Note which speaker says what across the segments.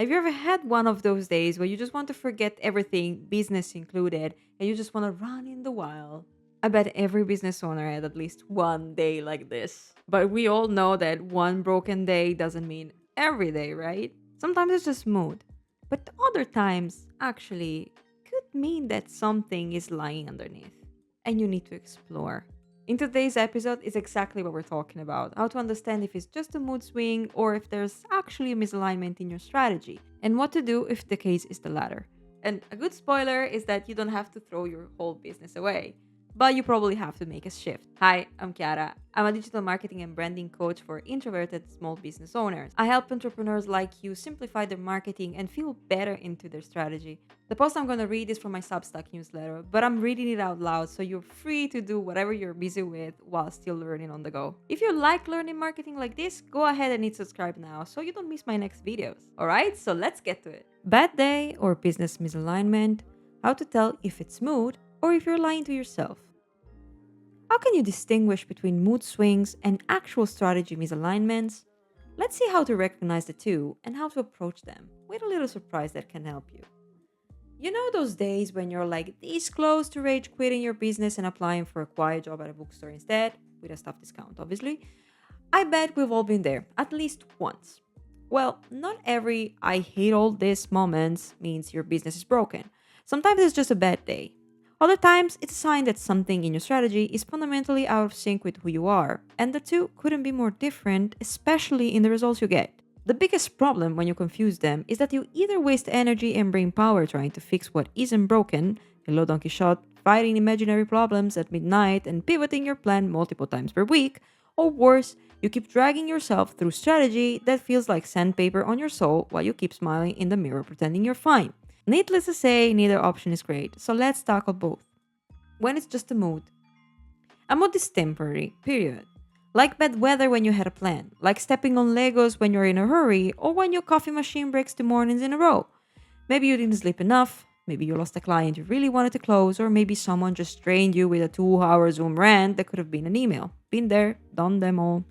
Speaker 1: Have you ever had one of those days where you just want to forget everything, business included, and you just want to run in the wild? I bet every business owner had at least one day like this. But we all know that one broken day doesn't mean every day, right? Sometimes it's just mood. But other times, actually, could mean that something is lying underneath and you need to explore. In today's episode is exactly what we're talking about: how to understand if it's just a mood swing or if there's actually a misalignment in your strategy, and what to do if the case is the latter. And a good spoiler is that you don't have to throw your whole business away, but you probably have to make a shift. Hi, I'm Chiara. I'm a digital marketing and branding coach for introverted small business owners. I help entrepreneurs like you simplify their marketing and feel better into their strategy. The post I'm going to read is from my Substack newsletter, but I'm reading it out loud, so you're free to do whatever you're busy with while still learning on the go. If you like learning marketing like this, go ahead and hit subscribe now so you don't miss my next videos. Alright, so let's get to it. Bad day or business misalignment, how to tell if it's mood or if you're lying to yourself. How can you distinguish between mood swings and actual strategy misalignments? Let's see how to recognize the two and how to approach them with a little surprise that can help you. You know those days when you're like this close to rage quitting your business and applying for a quiet job at a bookstore instead, with a staff discount, obviously? I bet we've all been there, at least once. Well, not every I hate all this moments means your business is broken. Sometimes it's just a bad day. Other times, it's a sign that something in your strategy is fundamentally out of sync with who you are, and the two couldn't be more different, especially in the results you get. The biggest problem when you confuse them is that you either waste energy and brain power trying to fix what isn't broken, hello Don Quixote, fighting imaginary problems at midnight and pivoting your plan multiple times per week, or worse, you keep dragging yourself through strategy that feels like sandpaper on your soul while you keep smiling in the mirror pretending you're fine. Needless to say, neither option is great, so let's tackle both. When it's just a mood. A mood is temporary, period. Like bad weather when you had a plan, like stepping on Legos when you're in a hurry, or when your coffee machine breaks 2 mornings in a row. Maybe you didn't sleep enough, maybe you lost a client you really wanted to close, or maybe someone just drained you with a 2 hour Zoom rant that could have been an email. Been there, done them all.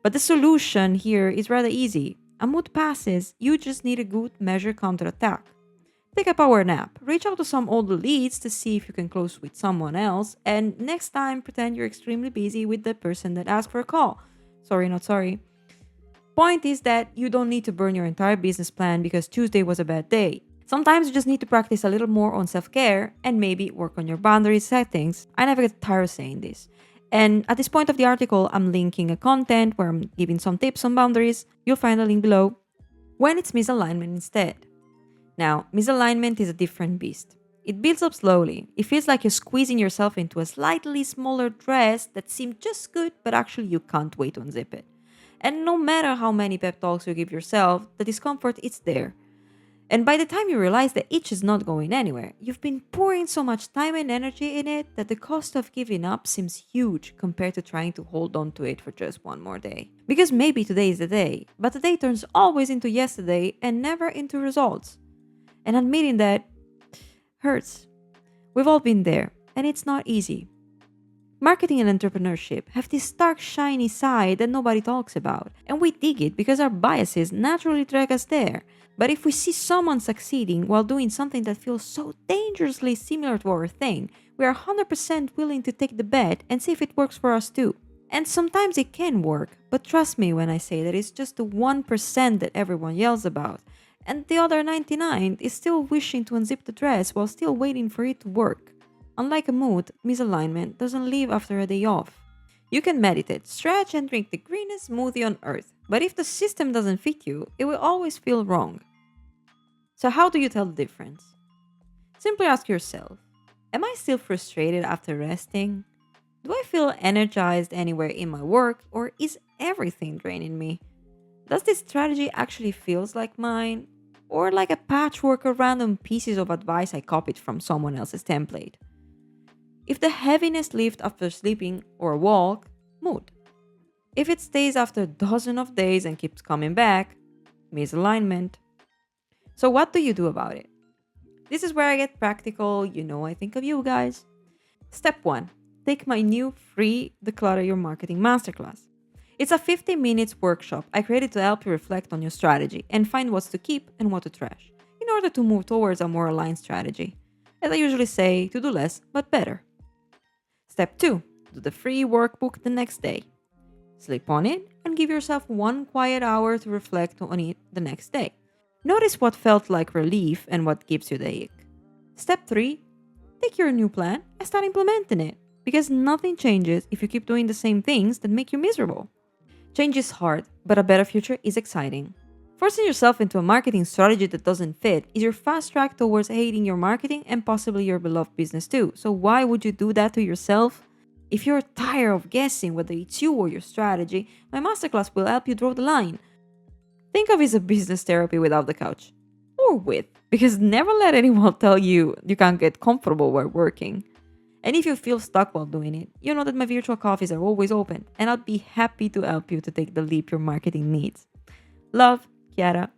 Speaker 1: But the solution here is rather easy. A mood passes, you just need a good measured counterattack. Take a power nap, reach out to some old leads to see if you can close with someone else, and next time pretend you're extremely busy with the person that asked for a call. Sorry, not sorry. Point is that you don't need to burn your entire business plan because Tuesday was a bad day. Sometimes you just need to practice a little more on self-care and maybe work on your boundary settings. I never get tired of saying this. And at this point of the article, I'm linking a content where I'm giving some tips on boundaries. You'll find a link below. When it's misalignment instead. Now, misalignment is a different beast. It builds up slowly. It feels like you're squeezing yourself into a slightly smaller dress that seemed just good, but actually you can't wait to unzip it. And no matter how many pep talks you give yourself, the discomfort is there. And by the time you realize the itch is not going anywhere, you've been pouring so much time and energy in it that the cost of giving up seems huge compared to trying to hold on to it for just one more day. Because maybe today is the day, but the day turns always into yesterday and never into results. And admitting that hurts. We've all been there, and it's not easy. Marketing and entrepreneurship have this stark, shiny side that nobody talks about, and we dig it because our biases naturally drag us there. But if we see someone succeeding while doing something that feels so dangerously similar to our thing, we are 100% willing to take the bet and see if it works for us too. And sometimes it can work, but trust me when I say that it's just the 1% that everyone yells about. And the other 99 is still wishing to unzip the dress while still waiting for it to work. Unlike a mood, misalignment doesn't leave after a day off. You can meditate, stretch, and drink the greenest smoothie on earth, but if the system doesn't fit you, it will always feel wrong. So how do you tell the difference? Simply ask yourself, am I still frustrated after resting? Do I feel energized anywhere in my work, or is everything draining me? Does this strategy actually feels like mine? Or like a patchwork of random pieces of advice I copied from someone else's template? If the heaviness lifts after sleeping or a walk, mood. If it stays after a dozen of days and keeps coming back, misalignment. So what do you do about it? This is where I get practical, I think of you guys. Step 1. Take my new free Declutter Your Marketing Masterclass. It's a 50 minutes workshop I created to help you reflect on your strategy and find what's to keep and what to trash in order to move towards a more aligned strategy. As I usually say, to do less but better. Step 2. Do the free workbook the next day. Sleep on it and give yourself one quiet hour to reflect on it the next day. Notice what felt like relief and what gives you the ick. Step 3. Take your new plan and start implementing it, because nothing changes if you keep doing the same things that make you miserable. Change is hard, but a better future is exciting. Forcing yourself into a marketing strategy that doesn't fit is your fast track towards hating your marketing and possibly your beloved business too. So why would you do that to yourself? If you're tired of guessing whether it's you or your strategy, my masterclass will help you draw the line. Think of it as a business therapy without the couch. Or with, because never let anyone tell you you can't get comfortable while working. And if you feel stuck while doing it, you know that my virtual coffees are always open, and I'll be happy to help you to take the leap your marketing needs. Love, Chiara.